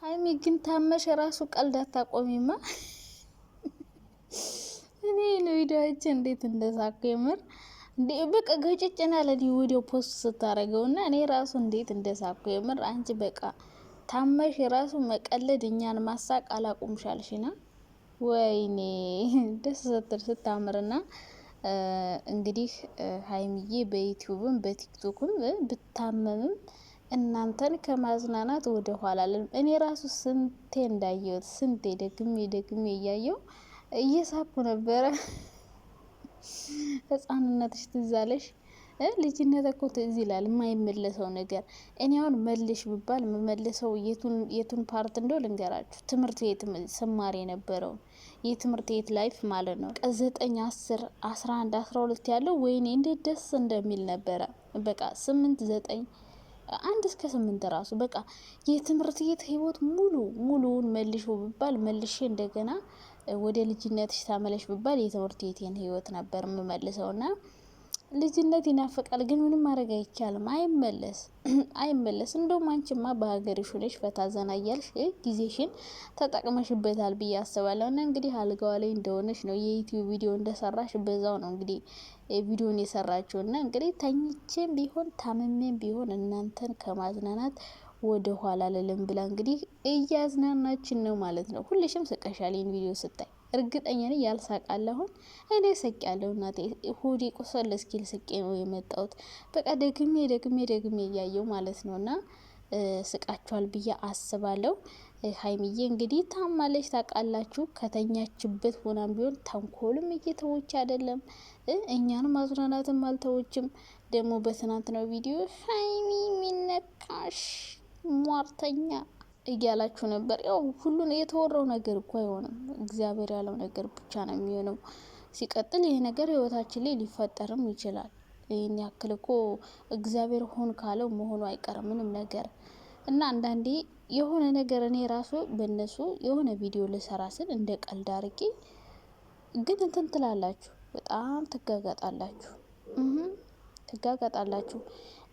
ሀይሚ ግን ታመሽ ራሱ ቀልድ አታቆሚማ። እኔ ነው ቪዲዮዎች እንዴት እንደሳኩ የምር እንዴ በቃ ገጭጭና ለዲ ቪዲዮ ፖስት ስታረገውና እኔ ራሱ እንዴት እንደሳኩ የምር አንቺ በቃ ታመሽ ራሱ መቀለድ እኛን ማሳቅ አላቁምሻልሽና ወይኔ ደስ ስትል ስታምርና እንግዲህ ሀይሚዬ በዩቲዩብም በቲክቶክም ብታመምም እናንተን ከማዝናናት ወደ ኋላ አለም። እኔ ራሱ ስንቴ እንዳየሁት ስንቴ ደግሜ እያየው እየሳኩ ነበረ። ህፃንነትሽ ትዝ አለሽ? ልጅነት እኮ ትዝ ይላል፣ የማይመለሰው ነገር። እኔ አሁን መልሽ ብባል የምመልሰው የቱን ፓርት እንደው ልንገራችሁ። ትምህርት ቤት ስማር የነበረው የትምህርት ቤት ላይፍ ማለት ነው። 9 10 11 12 ያለው ወይኔ እንዴት ደስ እንደሚል ነበረ። በቃ 8 9 1 እስከ 8 ራሱ በቃ የትምህርት ቤት ህይወት ሙሉውን መልሾ ብባል መልሼ እንደገና ወደ ልጅነትሽ ታመለሽ ብባል የትምህርት ቤቴን ህይወት ነበር የምመልሰውና ልጅነት ይናፍቃል፣ ግን ምንም ማድረግ አይቻልም። አይመለስ። እንደውም አንቺማ በሀገርሽ ሆነሽ ፈታ ዘና እያልሽ ጊዜሽን ተጠቅመሽበታል ብዬ አስባለሁ። እና እንግዲህ አልጋዋ ላይ እንደሆነች ነው የዩቲዩብ ቪዲዮ እንደሰራሽ በዛው ነው እንግዲህ ቪዲዮን የሰራችው። እና እንግዲህ ተኝቼም ቢሆን ታመሜም ቢሆን እናንተን ከማዝናናት ወደ ኋላ ለለም ብላ እንግዲህ እያዝናናችን ነው ማለት ነው። ሁልሽም ስቀሻል ይህን ቪዲዮ ስታይ እርግጠኛ ነኝ ያልሳቃለሁን እኔ ሰቅ ያለው እናቴ ሆዴ ቁስል እስኪል ስቄ ነው የመጣሁት። በቃ ደግሜ እያየው ማለት ነውና ስቃችኋል ብዬ አስባለሁ። ሀይሚዬ እንግዲህ ታማለች ታውቃላችሁ። ከተኛችበት ሆናም ቢሆን ተንኮልም እየተወች አይደለም፣ እኛንም ማዝናናትም አልተወችም። ደግሞ በትናንትናው ቪዲዮ ሀይሚ ሚነካሽ ሟርተኛ እያላችሁ ነበር። ያው ሁሉን የተወራው ነገር እኮ አይሆንም፣ እግዚአብሔር ያለው ነገር ብቻ ነው የሚሆነው። ሲቀጥል ይሄ ነገር ህይወታችን ላይ ሊፈጠርም ይችላል። ይህን ያክል እኮ እግዚአብሔር ሆን ካለው መሆኑ አይቀርም ምንም ነገር እና አንዳንዴ የሆነ ነገር እኔ ራሱ በእነሱ የሆነ ቪዲዮ ልሰራ ስል እንደ ቀልድ አርጌ ግን እንትን ትላላችሁ፣ በጣም ትጋጋጣላችሁ።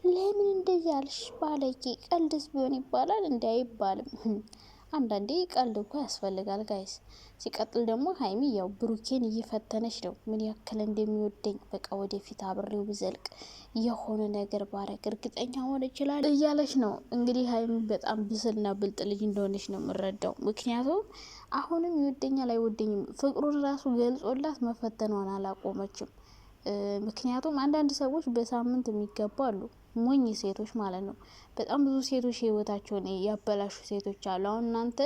ለምን እንደዚህ ያልሽ ባለጌ፣ ቀልድስ ቢሆን ይባላል እንዳይባልም አንዳንዴ ቀልድ እኮ ያስፈልጋል ጋይስ። ሲቀጥል ደግሞ ሀይሚ ያው ብሩኬን እየፈተነች ነው፣ ምን ያክል እንደሚወደኝ በቃ ወደፊት አብሬው ብዘልቅ የሆነ ነገር ባረግ እርግጠኛ ሆነ ይችላል እያለች ነው። እንግዲህ ሀይሚ በጣም ብስልና ብልጥ ልጅ እንደሆነች ነው የምረዳው። ምክንያቱም አሁንም ይወደኛል አይወደኝም ፍቅሩን ራሱ ገልጾላት መፈተኗን አላቆመችም። ምክንያቱም አንዳንድ ሰዎች በሳምንት የሚገቡ አሉ፣ ሞኝ ሴቶች ማለት ነው። በጣም ብዙ ሴቶች ህይወታቸውን ያበላሹ ሴቶች አሉ። አሁን እናንተ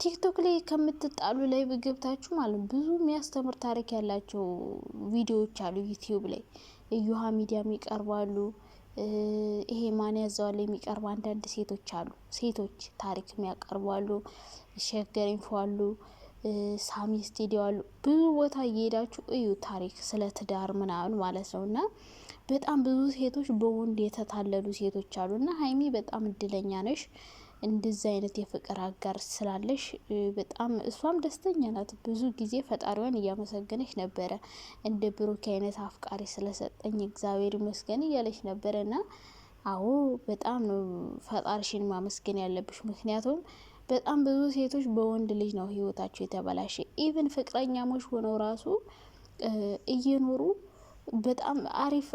ቲክቶክ ላይ ከምትጣሉ ላይ ገብታችሁ ማለት ብዙ የሚያስተምር ታሪክ ያላቸው ቪዲዮዎች አሉ ዩቲዩብ ላይ። እዩሃ ሚዲያ የሚቀርባሉ፣ ይሄ ማን ያዘዋል የሚቀርቡ አንዳንድ ሴቶች አሉ። ሴቶች ታሪክ የሚያቀርቡ አሉ፣ ሸገር ኢንፎ አሉ፣ ሳሚ ስቱዲዮ አሉ። ብዙ ቦታ እየሄዳችሁ እዩ ታሪክ ስለ ትዳር ምናምን ማለት ነው። እና በጣም ብዙ ሴቶች በወንድ የተታለሉ ሴቶች አሉ። እና ሀይሚ በጣም እድለኛ ነሽ እንደዚህ አይነት የፍቅር አጋር ስላለሽ። በጣም እሷም ደስተኛ ናት። ብዙ ጊዜ ፈጣሪዋን እያመሰገነች ነበረ፣ እንደ ብሩክ አይነት አፍቃሪ ስለሰጠኝ እግዚአብሔር ይመስገን እያለች ነበረ። እና አዎ በጣም ነው ፈጣሪሽን ማመስገን ያለብሽ። ምክንያቱም በጣም ብዙ ሴቶች በወንድ ልጅ ነው ህይወታቸው የተበላሸ። ኢቭን ፍቅረኛሞች ሆነው ራሱ እየኖሩ በጣም አሪፍ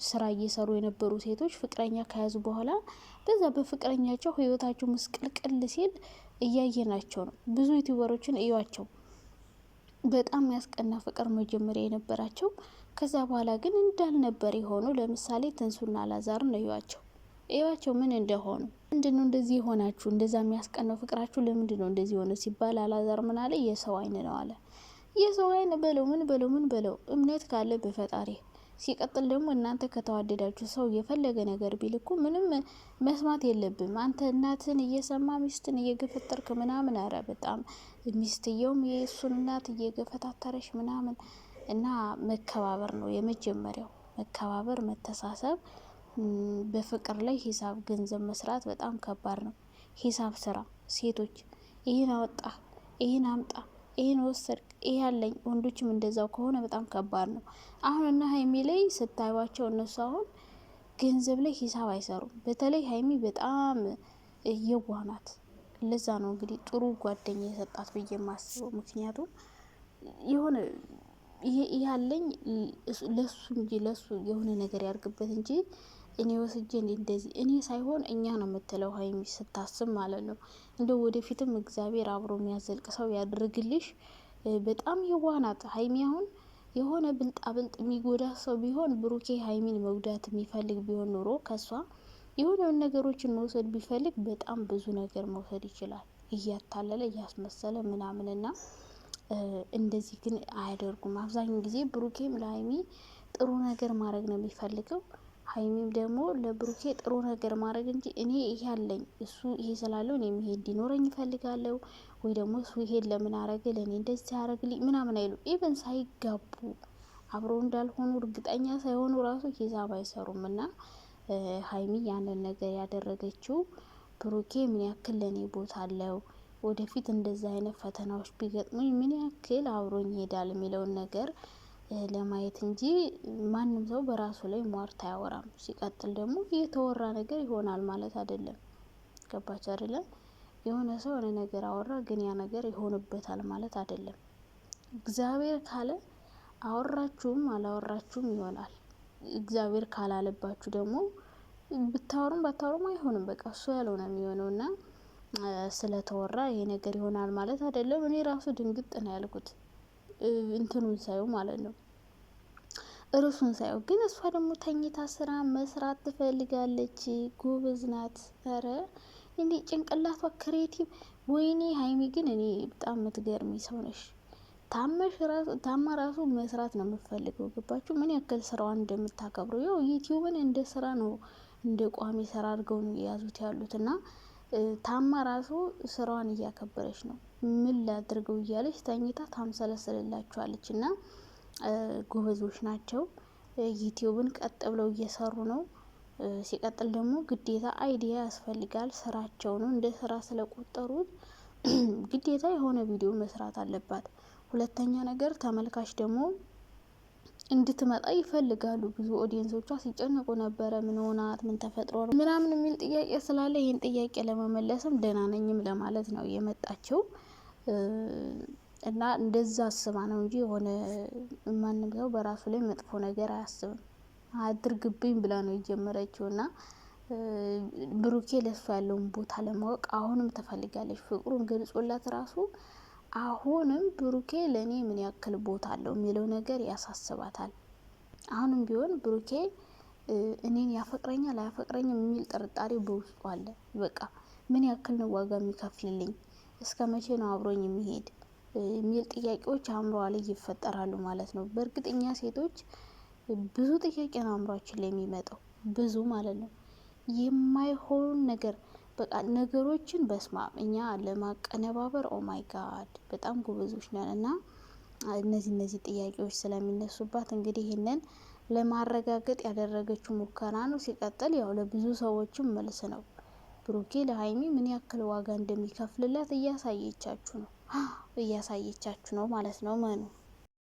ስራ እየሰሩ የነበሩ ሴቶች ፍቅረኛ ከያዙ በኋላ በዛ በፍቅረኛቸው ህይወታቸው ምስቅልቅል ሲል እያየናቸው ነው። ብዙ ዩቲዩበሮችን እዩዋቸው፣ በጣም ያስቀና ፍቅር መጀመሪያ የነበራቸው፣ ከዛ በኋላ ግን እንዳልነበር የሆኑ። ለምሳሌ ትንሱና አላዛርን እዩዋቸው ምን እንደሆኑ። ምንድነው እንደዚህ የሆናችሁ? እንደዛ የሚያስቀናው ፍቅራችሁ ለምንድነው እንደዚህ ሆነ ሲባል አላዛር ምን አለ? የሰው አይን ነው አለ። የሰው አይን በለው ምን በለው እምነት ካለ በፈጣሪ። ሲቀጥል ደግሞ እናንተ ከተዋደዳችሁ ሰው የፈለገ ነገር ቢልኩ ምንም መስማት የለብም። አንተ እናትን እየሰማ ሚስትን እየገፈተርክ ምናምን፣ አረ በጣም ሚስትየውም የእሱን እናት እየገፈታተረሽ ምናምን። እና መከባበር ነው የመጀመሪያው፣ መከባበር፣ መተሳሰብ። በፍቅር ላይ ሂሳብ ገንዘብ መስራት በጣም ከባድ ነው። ሂሳብ ስራ ሴቶች። ይህን አወጣ፣ ይህን አምጣ፣ ይህን ወሰድክ፣ ይህ ያለኝ። ወንዶችም እንደዛው ከሆነ በጣም ከባድ ነው። አሁን እና ሀይሚ ላይ ስታዩዋቸው እነሱ አሁን ገንዘብ ላይ ሂሳብ አይሰሩም። በተለይ ሀይሚ በጣም የዋህ ናት። ለዛ ነው እንግዲህ ጥሩ ጓደኛ የሰጣት ብዬ የማስበው። ምክንያቱም የሆነ ይሄ ያለኝ ለሱ እንጂ ለሱ የሆነ ነገር ያርግበት እንጂ እኔ ወስጄ እንደዚህ እኔ ሳይሆን እኛ ነው የምትለው ሀይሚ ስታስብ ማለት ነው። እንደው ወደፊትም እግዚአብሔር አብሮ የሚያዘልቅ ሰው ያድርግልሽ። በጣም የዋህ ናት ሀይሚ። አሁን የሆነ ብልጣ ብልጥ የሚጎዳ ሰው ቢሆን ብሩኬ ሀይሚን መጉዳት የሚፈልግ ቢሆን ኖሮ ከሷ የሆነ ነገሮችን መውሰድ ቢፈልግ በጣም ብዙ ነገር መውሰድ ይችላል፣ እያታለለ እያስመሰለ ምናምንና እንደዚህ ግን አያደርጉም። አብዛኛው ጊዜ ብሩኬም ለሀይሚ ጥሩ ነገር ማድረግ ነው የሚፈልገው፣ ሀይሚም ደግሞ ለብሩኬ ጥሩ ነገር ማድረግ እንጂ እኔ ይሄ አለኝ እሱ ይሄ ስላለው እኔ ይሄ እንዲኖረኝ ይፈልጋለሁ ወይ ደግሞ እሱ ይሄን ለምን አረገ ለእኔ እንደዚህ ያደረግልኝ ምናምን አይሉ። ኢቨን ሳይጋቡ አብረው እንዳልሆኑ እርግጠኛ ሳይሆኑ ራሱ ሂሳብ አይሰሩም። እና ሀይሚ ያንን ነገር ያደረገችው ብሩኬ ምን ያክል ለእኔ ቦታ አለው፣ ወደፊት እንደዚህ አይነት ፈተናዎች ቢገጥሙኝ ምን ያክል አብሮኝ ይሄዳል የሚለውን ነገር ለማየት እንጂ ማንም ሰው በራሱ ላይ ሟርት አያወራም። ሲቀጥል ደግሞ የተወራ ነገር ይሆናል ማለት አይደለም። ገባች አይደለም? የሆነ ሰው የሆነ ነገር አወራ፣ ግን ያ ነገር ይሆንበታል ማለት አይደለም። እግዚአብሔር ካለ አወራችሁም አላወራችሁም ይሆናል። እግዚአብሔር ካላለባችሁ ደግሞ ብታወሩም ባታወሩም አይሆንም። በቃ እሱ ያልሆነ የሚሆነው እና ስለተወራ ይሄ ነገር ይሆናል ማለት አይደለም። እኔ ራሱ ድንግጥ ነው ያልኩት እንትኑን ሳየው ማለት ነው፣ እርሱን ሳየው። ግን እሷ ደግሞ ተኝታ ስራ መስራት ትፈልጋለች። ጎበዝ ናት። ኧረ እንዴ ጭንቅላቷ ክሬቲቭ። ወይኔ ሀይሚ ግን እኔ በጣም የምትገርሚ ሰው ነሽ። ታማ ራሱ መስራት ነው የምትፈልገው። ገባችሁ? ምን ያክል ስራዋን እንደምታከብረው። ያው ዩቲዩብን እንደ ስራ ነው እንደ ቋሚ ስራ አድርገው ነው የያዙት ያሉት እና ታማ ራሱ ስራዋን እያከበረች ነው። ምን ላድርገው እያለች ተኝታ ታምሰለስልላችኋለች። እና ጎበዞች ናቸው። ዩቲዩብን ቀጥ ብለው እየሰሩ ነው። ሲቀጥል ደግሞ ግዴታ አይዲያ ያስፈልጋል። ስራቸው ነው፣ እንደ ስራ ስለቆጠሩት ግዴታ የሆነ ቪዲዮ መስራት አለባት። ሁለተኛ ነገር ተመልካች ደግሞ እንድትመጣ ይፈልጋሉ። ብዙ ኦዲየንሶቿ ሲጨነቁ ነበረ። ምን ሆናት፣ ምን ተፈጥሮ ነው ምናምን የሚል ጥያቄ ስላለ ይህን ጥያቄ ለመመለስም ደህና ነኝም ለማለት ነው የመጣችው። እና እንደዛ አስባ ነው እንጂ የሆነ ማንም ሰው በራሱ ላይ መጥፎ ነገር አያስብም። አድርግብኝ ብላ ነው የጀመረችው። እና ብሩኬ ለሷ ያለውን ቦታ ለማወቅ አሁንም ትፈልጋለች። ፍቅሩን ገልጾላት ራሱ አሁንም ብሩኬ ለእኔ ምን ያክል ቦታ አለው የሚለው ነገር ያሳስባታል። አሁንም ቢሆን ብሩኬ እኔን ያፈቅረኛል አያፈቅረኝም የሚል ጥርጣሬ በውስጡ አለ። በቃ ምን ያክል ነው ዋጋ የሚከፍልልኝ፣ እስከ መቼ ነው አብሮኝ የሚሄድ የሚል ጥያቄዎች አእምሮዋ ላይ ይፈጠራሉ ማለት ነው። በእርግጥ እኛ ሴቶች ብዙ ጥያቄ ነው አእምሯችን ላይ የሚመጣው፣ ብዙ ማለት ነው። የማይሆን ነገር በቃ ነገሮችን በስማም እኛ ለማቀነባበር ኦማይ ጋድ በጣም ጎበዞች ነን። እና እነዚህ ጥያቄዎች ስለሚነሱባት እንግዲህ ይህንን ለማረጋገጥ ያደረገችው ሙከራ ነው። ሲቀጥል ያው ለብዙ ሰዎችም መልስ ነው። ብሩኬ ለሀይሚ ምን ያክል ዋጋ እንደሚከፍልላት እያሳየቻችሁ ነው ማለት ነው።